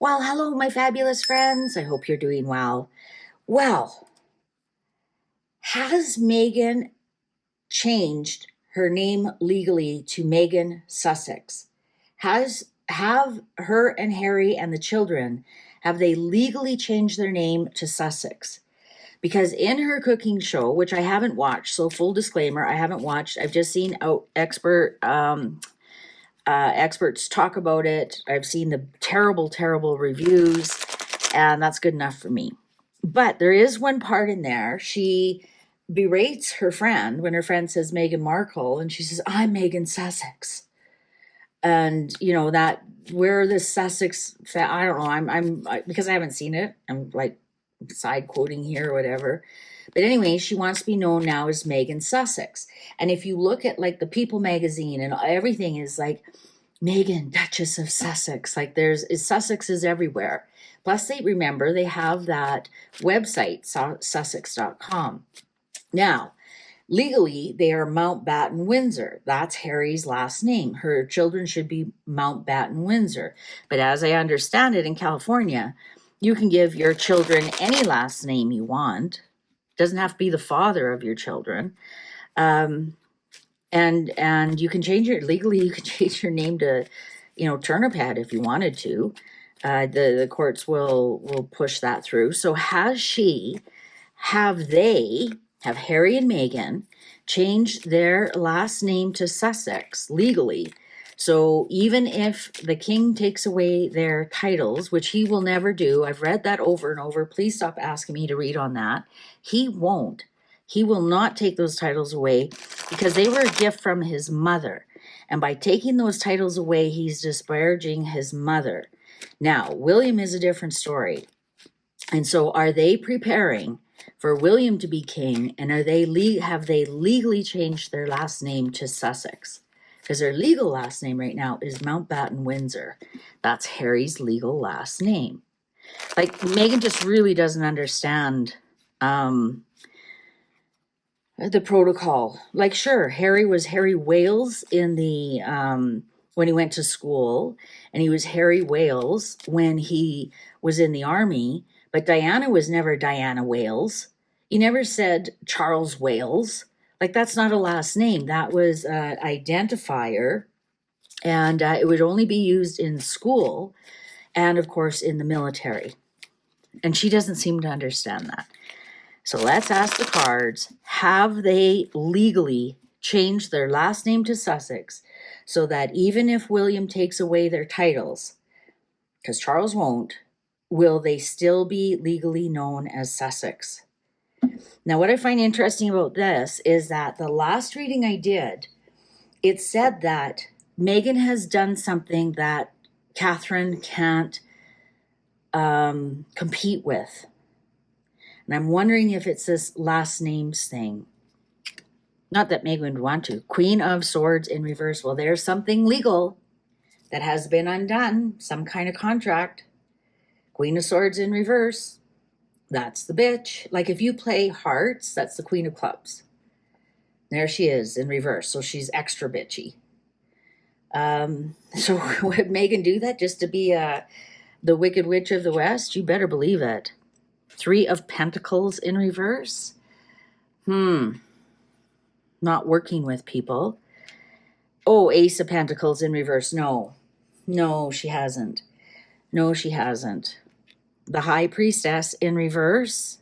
Well, hello, my fabulous friends. I hope you're doing well. Well, has Meghan changed her name legally to Meghan Sussex? Have her and Harry and the children, have they legally changed their name to Sussex? Because in her cooking show, which I haven't watched, so full disclaimer, I haven't watched. I've just seen experts talk about it. I've seen the terrible, terrible reviews, and that's good enough for me. But there is one part in there. She berates her friend when her friend says Meghan Markle, and she says, "I'm Meghan Sussex." And that where the Sussex, I don't know. Because I haven't seen it. I'm like side quoting here or whatever. But anyway, she wants to be known now as Meghan Sussex. And if you look at like the People magazine and everything is like Meghan, Duchess of Sussex, like Sussex is everywhere. Plus they have that website, sussex.com. Now, legally, they are Mountbatten Windsor. That's Harry's last name. Her children should be Mountbatten Windsor. But as I understand it, in California, you can give your children any last name you want. It doesn't have to be the father of your children. And you can legally, you can change your name to, Turniphead if you wanted to. The courts will push that through. So have Harry and Meghan changed their last name to Sussex legally? So even if the king takes away their titles, which he will never do, I've read that over and over. Please stop asking me to read on that. He won't. He will not take those titles away because they were a gift from his mother. And by taking those titles away, he's disparaging his mother. Now, William is a different story. And so are they preparing for William to be king? And have they legally changed their last name to Sussex? Because their legal last name right now is Mountbatten Windsor. That's Harry's legal last name. Like, Meghan just really doesn't understand the protocol. Like, sure, Harry was Harry Wales in the when he went to school, and he was Harry Wales when he was in the army, but Diana was never Diana Wales. He never said Charles Wales. Like, that's not a last name. That was an identifier, and it would only be used in school and, of course, in the military. And she doesn't seem to understand that. So let's ask the cards, have they legally changed their last name to Sussex so that even if William takes away their titles, because Charles won't, will they still be legally known as Sussex? Now, what I find interesting about this is that the last reading I did, it said that Meghan has done something that Catherine can't compete with. And I'm wondering if it's this last names thing. Not that Meghan would want to. Queen of Swords in reverse. Well, there's something legal that has been undone. Some kind of contract. Queen of Swords in reverse. That's the bitch. Like, if you play hearts, that's the Queen of Clubs. There she is in reverse. So she's extra bitchy. So would Meghan do that just to be the Wicked Witch of the West? You better believe it. 3 of Pentacles in reverse. Not working with people. Oh, Ace of Pentacles in reverse. No, she hasn't. No, she hasn't. The High Priestess in reverse.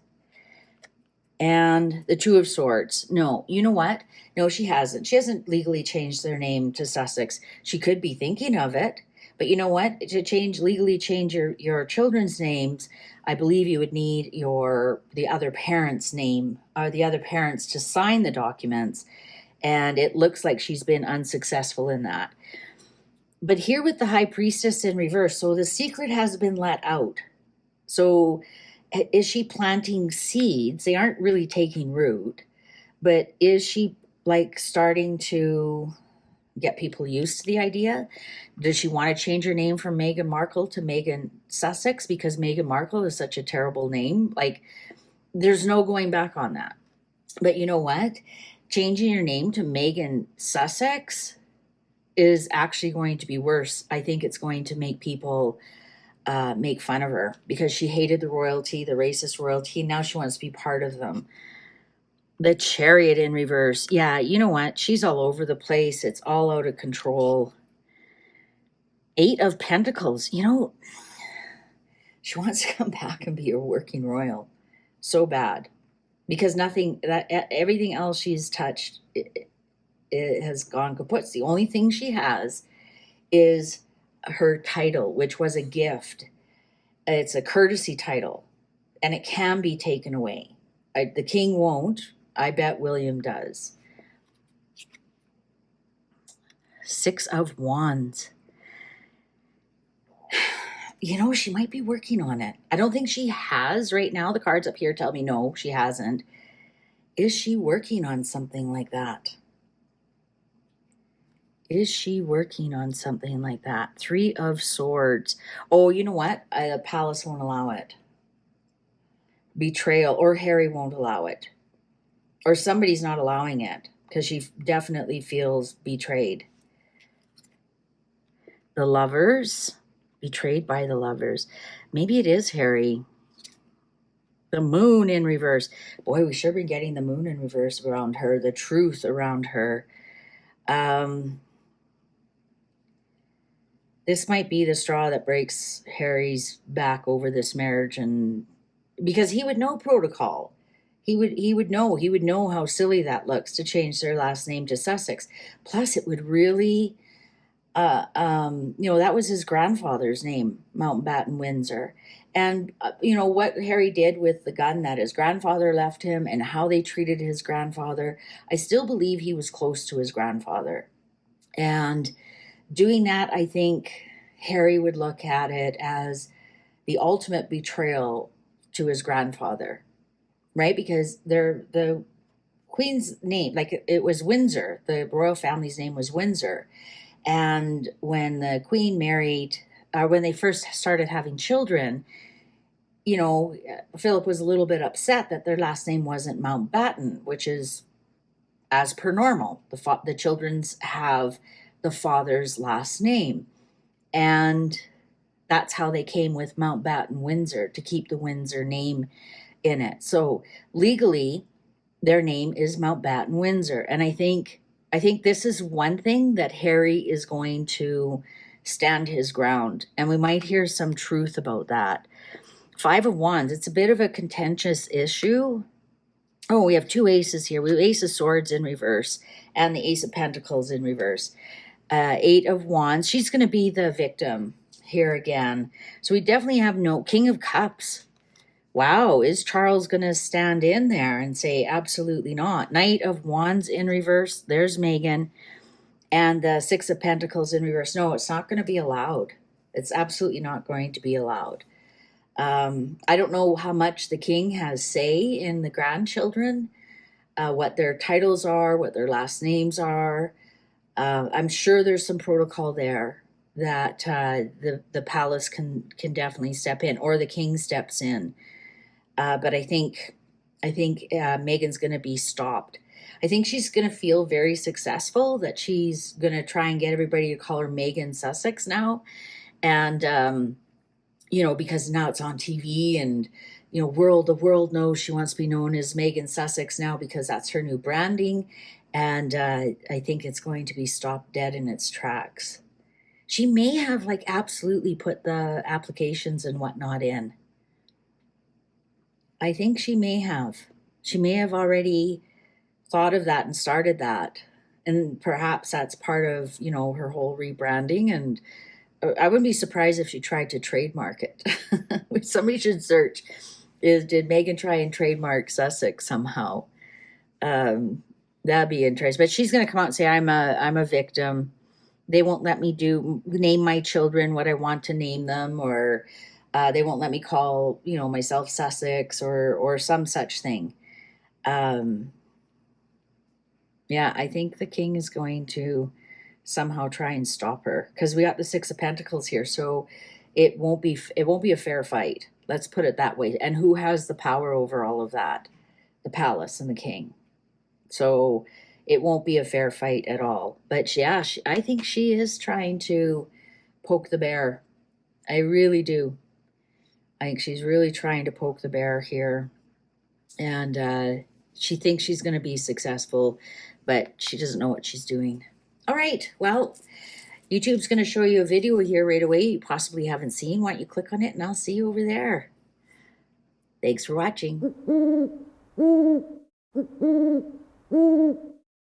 And the 2 of Swords. No, you know what? No, she hasn't. She hasn't legally changed their name to Sussex. She could be thinking of it. But you know what? To legally change your children's names, I believe you would need the other parent's name or the other parents to sign the documents. And it looks like she's been unsuccessful in that. But here with the High Priestess in reverse, so the secret has been let out. So is she planting seeds? They aren't really taking root. But is she like starting to get people used to the idea? Does she want to change her name from Meghan Markle to Meghan Sussex because Meghan Markle is such a terrible name? Like, there's no going back on that. But you know what? Changing your name to Meghan Sussex is actually going to be worse. I think it's going to make people make fun of her because she hated the royalty, the racist royalty. Now she wants to be part of them. The Chariot in reverse. Yeah, you know what? She's all over the place. It's all out of control. 8 of Pentacles. You know, she wants to come back and be a working royal so bad because everything else she's touched, it has gone kaput. The only thing she has is her title, which was a gift. It's a courtesy title, and it can be taken away. The king won't. I bet William does. 6 of Wands. You know, she might be working on it. I don't think she has right now. The cards up here tell me no, she hasn't. Is she working on something like that? Is she working on something like that? 3 of Swords. Oh, you know what? The palace won't allow it. Betrayal, or Harry won't allow it. Or somebody's not allowing it because she definitely feels betrayed. The Lovers. Betrayed by the Lovers. Maybe it is Harry. The Moon in reverse. Boy, we sure been getting the Moon in reverse around her. The truth around her. This might be the straw that breaks Harry's back over this marriage, and because he would know protocol. He would know how silly that looks to change their last name to Sussex. Plus, it would really, that was his grandfather's name, Mountbatten Windsor. And, what Harry did with the gun that his grandfather left him and how they treated his grandfather, I still believe he was close to his grandfather. And doing that, I think Harry would look at it as the ultimate betrayal to his grandfather, right? Because the Queen's name, like it was Windsor, the royal family's name was Windsor. And when the Queen married, when they first started having children, Philip was a little bit upset that their last name wasn't Mountbatten, which is as per normal. The children's have the father's last name. And that's how they came with Mountbatten Windsor, to keep the Windsor name in it. So legally, their name is Mountbatten Windsor. And I think this is one thing that Harry is going to stand his ground. And we might hear some truth about that. 5 of Wands, it's a bit of a contentious issue. Oh, we have 2 aces here. We have Ace of Swords in reverse and the Ace of Pentacles in reverse. 8 of Wands, she's going to be the victim here again. So we definitely have no King of Cups. Wow, is Charles going to stand in there and say absolutely not? Knight of Wands in reverse. There's Meghan. And the 6 of Pentacles in reverse. No, it's not going to be allowed. It's absolutely not going to be allowed. I don't know how much the king has say in the grandchildren, what their titles are, what their last names are. I'm sure there's some protocol there that the palace can definitely step in, or the king steps in. But I think Meghan's going to be stopped. I think she's going to feel very successful, that she's going to try and get everybody to call her Meghan Sussex now. And, because now it's on TV and, the world knows she wants to be known as Meghan Sussex now because that's her new branding. And I think it's going to be stopped dead in its tracks. She may have absolutely put the applications and whatnot in. I think she may have. She may have already thought of that and started that. And perhaps that's part of, her whole rebranding. And I wouldn't be surprised if she tried to trademark it. Somebody should search, did Meghan try and trademark Sussex somehow? That'd be interesting. But she's going to come out and say, I'm a victim. They won't let me name my children what I want to name them, or they won't let me call, myself Sussex or some such thing. Yeah, I think the king is going to somehow try and stop her, because we got the 6 of Pentacles here. So it won't be a fair fight. Let's put it that way. And who has the power over all of that? The palace and the king. So it won't be a fair fight at all. But yeah, I think she is trying to poke the bear I really do. I think she's really trying to poke the bear here. And she thinks she's going to be successful, but she doesn't know what she's doing. All right. Well, YouTube's going to show you a video here right away you possibly haven't seen. Why don't you click on it and I'll see you over there. Thanks for watching.